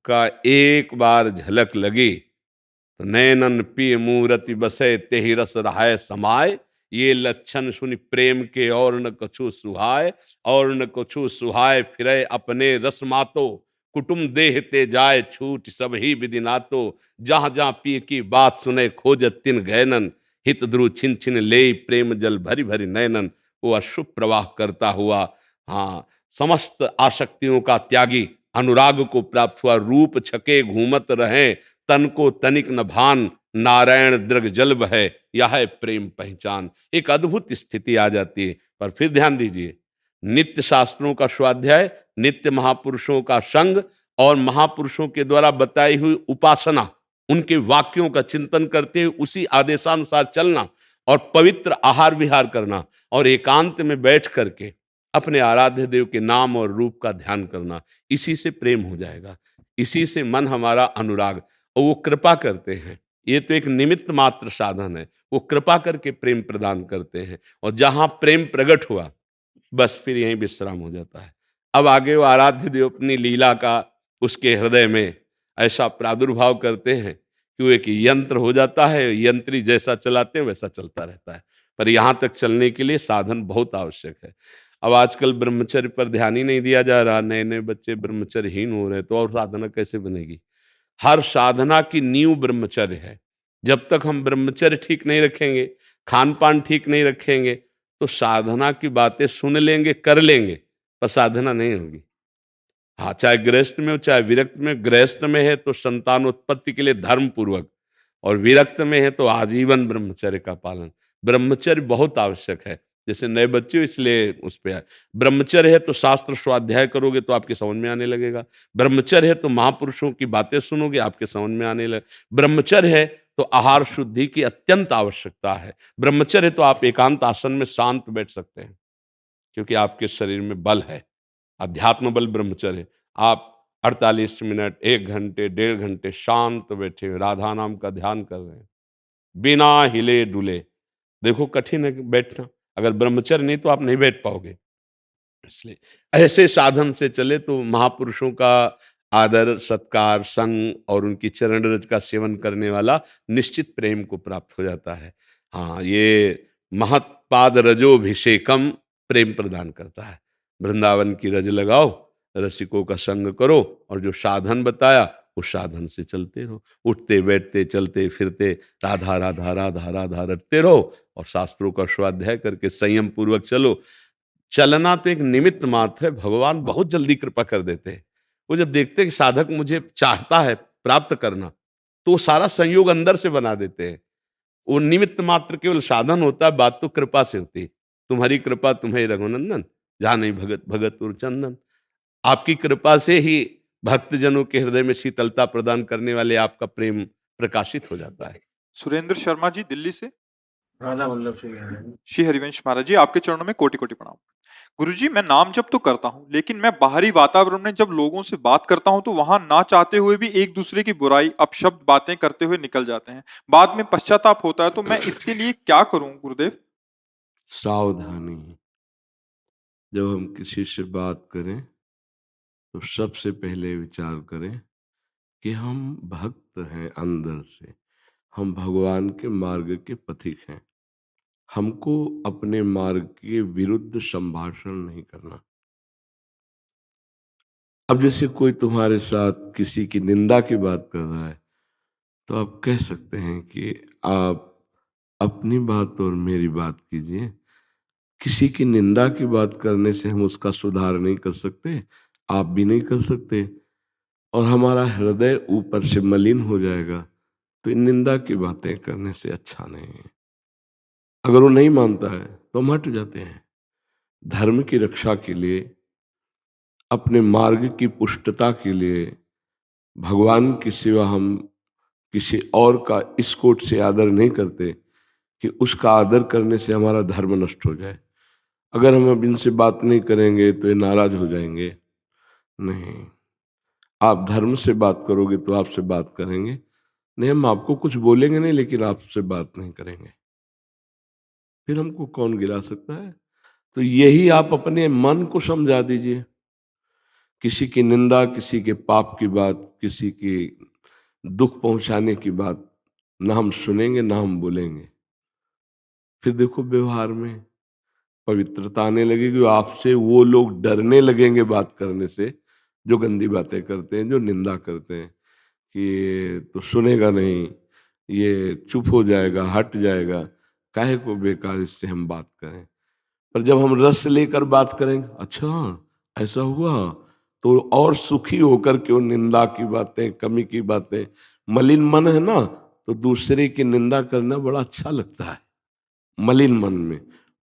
S3: का एक बार झलक लगी तो नैनन पिय मूरति बसे तेहि रस रहाय समाय, ये लक्षण सुनि प्रेम के और न कछु सुहाय, और न कछु सुहाय फिरे अपने रस मातो, कुटुम देह ते जाय छूट सब ही विधि नातो, जहां जहां पिय की बात सुने खोजत तिन गैनन, हित ध्रुव छिन छिन ले प्रेम जल भरी भरी नैनन। वो अशुभ प्रवाह करता हुआ हाँ समस्त आसक्तियों का त्यागी अनुराग को प्राप्त हुआ। रूप छके घूमत रहे तन को तनिक न भान, नारायण दृग जल बहे यह है प्रेम पहचान। एक अद्भुत स्थिति आ जाती है। पर फिर ध्यान दीजिए, नित्य शास्त्रों का स्वाध्याय, नित्य महापुरुषों का संग और महापुरुषों के द्वारा बताई हुई उपासना, उनके वाक्यों का चिंतन करते हुए उसी आदेशानुसार चलना और पवित्र आहार विहार करना और एकांत में बैठ करके अपने आराध्य देव के नाम और रूप का ध्यान करना, इसी से प्रेम हो जाएगा, इसी से मन हमारा अनुराग। और वो कृपा करते हैं, ये तो एक निमित्त मात्र साधन है, वो कृपा करके प्रेम प्रदान करते हैं। और जहां प्रेम प्रकट हुआ बस फिर यहीं विश्राम हो जाता है। अब आगे वो आराध्य देव अपनी लीला का उसके हृदय में ऐसा प्रादुर्भाव करते हैं कि वो एक यंत्र हो जाता है, यंत्री जैसा चलाते हैं वैसा चलता रहता है। पर यहाँ तक चलने के लिए साधन बहुत आवश्यक है। अब आजकल ब्रह्मचर्य पर ध्यान ही नहीं दिया जा रहा, नए नए बच्चे ब्रह्मचर्यहीन हो रहे हैं, तो और साधना कैसे बनेगी? हर साधना की नींव ब्रह्मचर्य है। जब तक हम ब्रह्मचर्य ठीक नहीं रखेंगे, खान पान ठीक नहीं रखेंगे, तो साधना की बातें सुन लेंगे, कर लेंगे, पर साधना नहीं होगी। हाँ, चाहे गृहस्थ में हो चाहे विरक्त में। गृहस्थ में है तो संतानोत्पत्ति के लिए धर्म पूर्वक, और विरक्त में है तो आजीवन ब्रह्मचर्य का पालन। ब्रह्मचर्य बहुत आवश्यक है। जैसे नए बच्चे हो इसलिए उस पर आए। ब्रह्मचर्य है तो शास्त्र स्वाध्याय करोगे तो आपके समझ में आने लगेगा। ब्रह्मचर्य है तो महापुरुषों की बातें सुनोगे, आपके समझ में आने लगे। ब्रह्मचर्य है तो आहार शुद्धि की अत्यंत आवश्यकता है। ब्रह्मचर्य है तो आप एकांत आसन में शांत बैठ सकते हैं, क्योंकि आपके शरीर में बल है, अध्यात्म बल ब्रह्मचर्य। आप 48 मिनट, 1 घंटे, 1.5 घंटे शांत बैठे हुए राधा नाम का ध्यान कर रहे हैं बिना हिले डुले। देखो कठिन है बैठना, अगर ब्रह्मचर्य नहीं तो आप नहीं बैठ पाओगे। इसलिए ऐसे साधन से चले तो महापुरुषों का आदर सत्कार संग और उनकी चरण रज का सेवन करने वाला निश्चित प्रेम को प्राप्त हो जाता है। हाँ, ये महत्पाद रजोभिषेकम प्रेम प्रदान करता है। वृंदावन की रज लगाओ, रसिकों का संग करो, और जो साधन बताया उस साधन से चलते रहो। उठते बैठते चलते फिरते राधा राधा राधा राधा रटते रहो और शास्त्रों का स्वाध्याय करके संयम पूर्वक चलो। चलना तो एक निमित्त मात्र है, भगवान बहुत जल्दी कृपा कर देते हैं। वो जब देखते हैं कि साधक मुझे चाहता है प्राप्त करना, तो वो सारा संयोग अंदर से बना देते हैं। वो निमित्त मात्र केवल साधन होता है, बात तो कृपा से होती है। तुम्हारी कृपा तुम्हें रघुनंदन, जहाँ नहीं भगत भगत और चंदन। आपकी कृपा से ही भक्तजनों के हृदय में शीतलता प्रदान करने वाले आपका प्रेम प्रकाशित हो जाता है।
S1: सुरेंद्र शर्मा जी दिल्ली से।
S5: राधा वल्लभ
S1: श्री हरिवंश महाराज जी, आपके चरणों में कोटि कोटि प्रणाम। गुरुजी, मैं नाम जप तो करता हूँ, लेकिन मैं बाहरी वातावरण में जब लोगों से बात करता हूँ तो वहां ना चाहते हुए भी एक दूसरे की बुराई अपशब्द बातें करते हुए निकल जाते हैं। बाद में पश्चाताप होता है, तो मैं इसके लिए क्या करूं गुरुदेव?
S3: सावधानी, जब हम किसी से बात करें तो सबसे पहले विचार करें कि हम भक्त हैं अंदर से, हम भगवान के मार्ग के पथिक हैं। हमको अपने मार्ग के विरुद्ध संभाषण नहीं करना। अब जैसे कोई तुम्हारे साथ किसी की निंदा की बात कर रहा है तो आप कह सकते हैं कि आप अपनी बात और मेरी बात कीजिए। किसी की निंदा की बात करने से हम उसका सुधार नहीं कर सकते, आप भी नहीं कर सकते, और हमारा हृदय ऊपर से मलिन हो जाएगा। तो इन निंदा की बातें करने से अच्छा नहीं है। अगर वो नहीं मानता है तो हम हट जाते हैं। धर्म की रक्षा के लिए, अपने मार्ग की पुष्टता के लिए, भगवान की सिवा हम किसी और का इस कोट से आदर नहीं करते कि उसका आदर करने से हमारा धर्म नष्ट हो जाए। अगर हम अब इनसे बात नहीं करेंगे तो ये नाराज हो जाएंगे। नहीं, आप धर्म से बात करोगे तो आपसे बात करेंगे। नहीं, हम आपको कुछ बोलेंगे नहीं, लेकिन आपसे बात नहीं करेंगे। फिर हमको कौन गिरा सकता है? तो यही आप अपने मन को समझा दीजिए। किसी की निंदा, किसी के पाप की बात, किसी की दुख पहुंचाने की बात ना हम सुनेंगे ना हम बोलेंगे। फिर देखो व्यवहार में पवित्रता आने लगेगी। आपसे वो लोग डरने लगेंगे बात करने से जो गंदी बातें करते हैं, जो निंदा करते हैं कि ये तो सुनेगा नहीं, ये चुप हो जाएगा, हट जाएगा, काहे को बेकार इससे हम बात करें। पर जब हम रस लेकर बात करेंगे, अच्छा ऐसा हुआ, तो और सुखी होकर के वो निंदा की बातें, कमी की बातें, मलिन मन है ना, तो दूसरे की निंदा करना बड़ा अच्छा लगता है। मलिन मन में,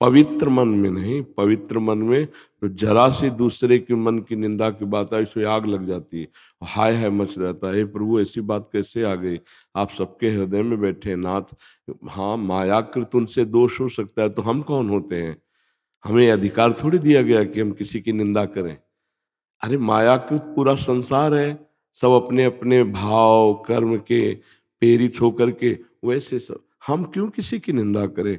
S3: पवित्र मन में नहीं। पवित्र मन में तो जरा सी दूसरे के मन की निंदा की बात आई सो आग लग जाती है, हाय हाय मच जाता है। हे प्रभु, ऐसी बात कैसे आ गई? आप सबके हृदय में बैठे नाथ। हाँ, मायाकृत उनसे दोष हो सकता है, तो हम कौन होते हैं? हमें अधिकार थोड़ी दिया गया कि हम किसी की निंदा करें। अरे मायाकृत पूरा संसार है, सब अपने अपने भाव कर्म के प्रेरित होकर के, वैसे सब हम क्यों किसी की निंदा करें?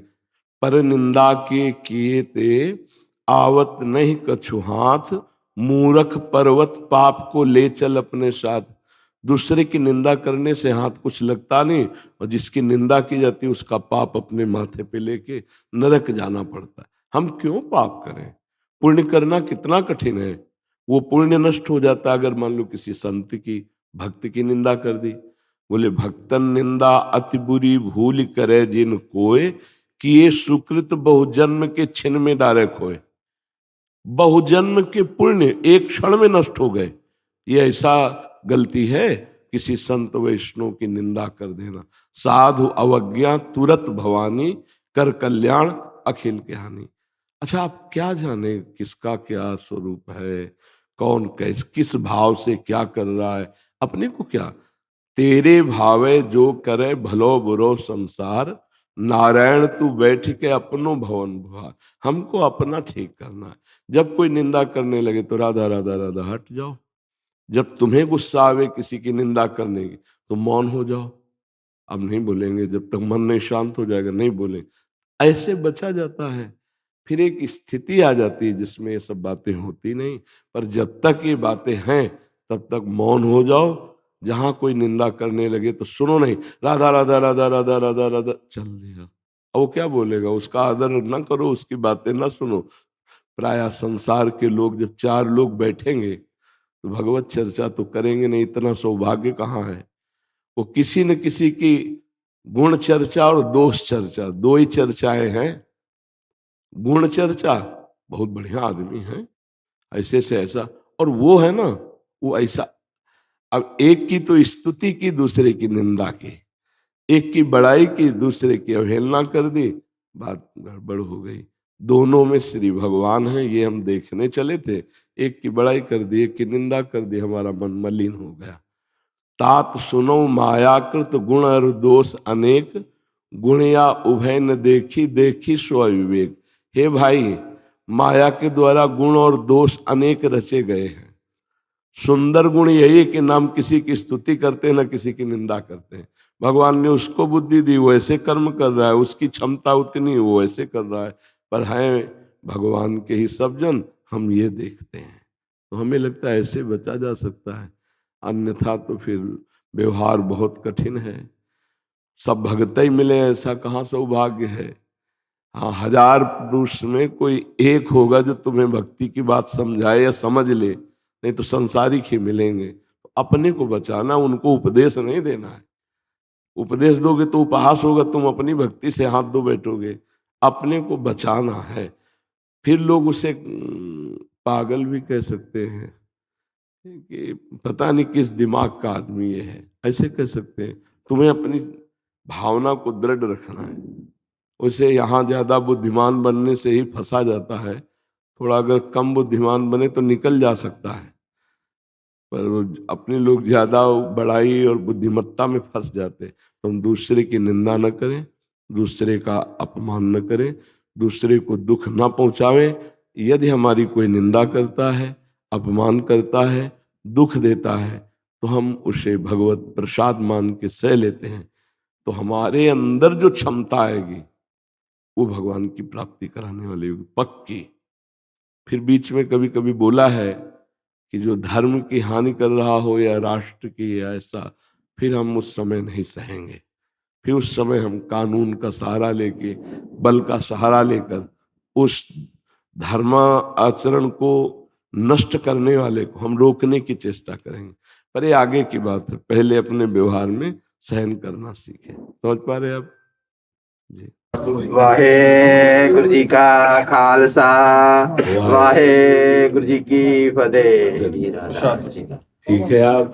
S3: पर निंदा के किए ते आवत नहीं कछु हाथ, मूरख पर्वत पाप को ले चल अपने साथ। दूसरे की निंदा करने से हाथ कुछ लगता नहीं, और जिसकी निंदा की जाती है उसका पाप अपने माथे पे लेके नरक जाना पड़ता है। हम क्यों पाप करें? पुण्य करना कितना कठिन है। वो पुण्य नष्ट हो जाता है अगर मान लो किसी संत की, भक्त की निंदा कर दी। बोले भक्तन निंदा अति बुरी भूल करे जिन कोय, किए सुकृत बहुजन्म के छिन में डारे खोए। बहुजन्म के पुण्य एक क्षण में नष्ट हो गए। ये ऐसा गलती है किसी संत वैष्णव की निंदा कर देना। साधु अवज्ञा तुरत भवानी, कर कल्याण अखिल के हानि। अच्छा, आप क्या जाने किसका क्या स्वरूप है, कौन किस भाव से क्या कर रहा है, अपने को क्या? तेरे भावे जो करे भलो बुरो संसार, नारायण तू बैठ के अपनो भवन भुआ। हमको अपना ठीक करना है। जब कोई निंदा करने लगे तो राधा राधा राधा हट जाओ। जब तुम्हें गुस्सा आवे किसी की निंदा करने की तो मौन हो जाओ। अब नहीं बोलेंगे जब तक मन नहीं शांत हो जाएगा, नहीं बोले। ऐसे बचा जाता है। फिर एक स्थिति आ जाती है जिसमें ये सब बातें होती नहीं। पर जब तक ये बातें हैं तब तक मौन हो जाओ। जहां कोई निंदा करने लगे तो सुनो नहीं, राधा राधा राधा राधा राधा राधा चल दिया। अब वो क्या बोलेगा? उसका आदर ना करो, उसकी बातें ना सुनो। प्राय संसार के लोग जब चार लोग बैठेंगे तो भगवत चर्चा तो करेंगे नहीं, इतना सौभाग्य कहाँ है। वो किसी न किसी की गुण चर्चा और दोष चर्चा, दो ही चर्चाएं हैं। गुण चर्चा, बहुत बढ़िया आदमी है, ऐसे से ऐसा, और वो है ना, वो ऐसा। अब एक की तो स्तुति की, दूसरे की निंदा की, एक की बड़ाई की, दूसरे की अवहेलना कर दी, बात गड़बड़ हो गई। दोनों में श्री भगवान है, ये हम देखने चले थे। एक की बड़ाई कर दी, एक की निंदा कर दी, हमारा मन मलिन हो गया। तात सुनो मायाकृत गुण और दोष अनेक, गुण या उभय न देखी देखी स्वविवेक। हे भाई, माया के द्वारा गुण और दोष अनेक रचे गए हैं। सुंदर गुण यही है कि ना हम किसी की स्तुति करते हैं ना किसी की निंदा करते हैं। भगवान ने उसको बुद्धि दी, वो ऐसे कर्म कर रहा है, उसकी क्षमता उतनी, वो ऐसे कर रहा है। पर हैं भगवान के ही सब जन, हम ये देखते हैं। तो हमें लगता है ऐसे बचा जा सकता है, अन्यथा तो फिर व्यवहार बहुत कठिन है। सब भगत ही मिले ऐसा कहाँ सौभाग्य है। हाँ, 1000 पुरुष में कोई एक होगा जो तुम्हें भक्ति की बात समझाए या समझ ले, नहीं तो संसारिक ही मिलेंगे। अपने को बचाना, उनको उपदेश नहीं देना है। उपदेश दोगे तो उपहास होगा, तुम अपनी भक्ति से हाथ धो बैठोगे। अपने को बचाना है। फिर लोग उसे पागल भी कह सकते हैं कि पता नहीं किस दिमाग का आदमी ये है, ऐसे कह सकते हैं। तुम्हें अपनी भावना को दृढ़ रखना है। उसे यहाँ ज्यादा बुद्धिमान बनने से ही फंसा जाता है, थोड़ा अगर कम बुद्धिमान बने तो निकल जा सकता है। पर अपने लोग ज्यादा बड़ाई और बुद्धिमत्ता में फंस जाते। तो हम दूसरे की निंदा न करें, दूसरे का अपमान न करें, दूसरे को दुख न पहुंचावें। यदि हमारी कोई निंदा करता है, अपमान करता है, दुख देता है, तो हम उसे भगवत प्रसाद मान के सह लेते हैं। तो हमारे अंदर जो क्षमता आएगी वो भगवान की प्राप्ति कराने वाली होगी, पक्की। फिर बीच में कभी कभी बोला है कि जो धर्म की हानि कर रहा हो या राष्ट्र की या ऐसा, फिर हम उस समय नहीं सहेंगे। फिर उस समय हम कानून का सहारा लेके, बल का सहारा लेकर उस धर्म आचरण को नष्ट करने वाले को हम रोकने की चेष्टा करेंगे। पर ये आगे की बात है, पहले अपने व्यवहार में सहन करना सीखें। समझ पा रहे आप जी?
S5: वाहेगुरु जी का खालसा, वाहेगुरु जी की फतेह।
S3: ठीक है। आप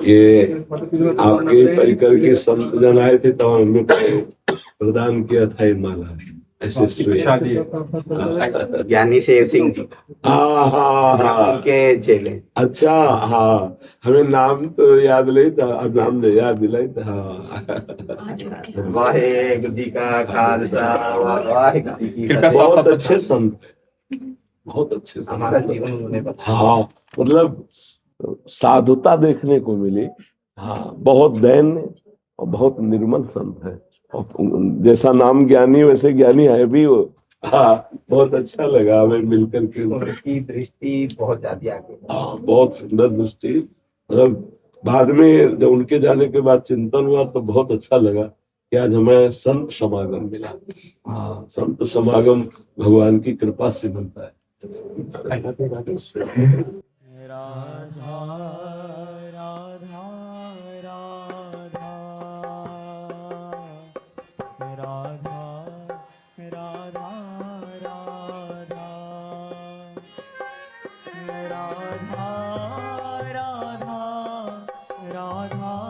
S3: ये आपके परिकर के संत जन आए थे तो हमें प्रदान किया था ये माला, ऐसे
S5: ज्ञानी शेर सिंह जी के चेले।
S3: अच्छा, हाँ, हमें नाम तो याद नहीं था, अब नाम नहीं याद दिलाई था। हाँ,
S5: वाहेगुरु जी का खालसा, वाहेगुरु जी की फतेह।
S3: बहुत अच्छे संत, बहुत अच्छे संत।
S5: हमारा जीवन उन्होंने बताया।
S3: हाँ, मतलब साधुता देखने को मिली। हाँ, बहुत दैन्य और बहुत निर्मल संत है। और जैसा नाम ज्ञानी वैसे ज्ञानी है भी वो। हाँ, बहुत अच्छा लगा हमें मिलकर के।
S5: उनकी दृष्टि बहुत ज्यादा आगे।
S3: हाँ, बहुत सुंदर दृष्टि। मतलब बाद में जब उनके जाने के बाद चिंतन हुआ तो बहुत अच्छा लगा कि आज हमें संत समागम मिला। हाँ, संत समागम भगवान की कृपा से मिलता है।
S6: राधा राधा राधा राधा राधा राधा राधा राधा राधा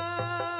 S6: राधा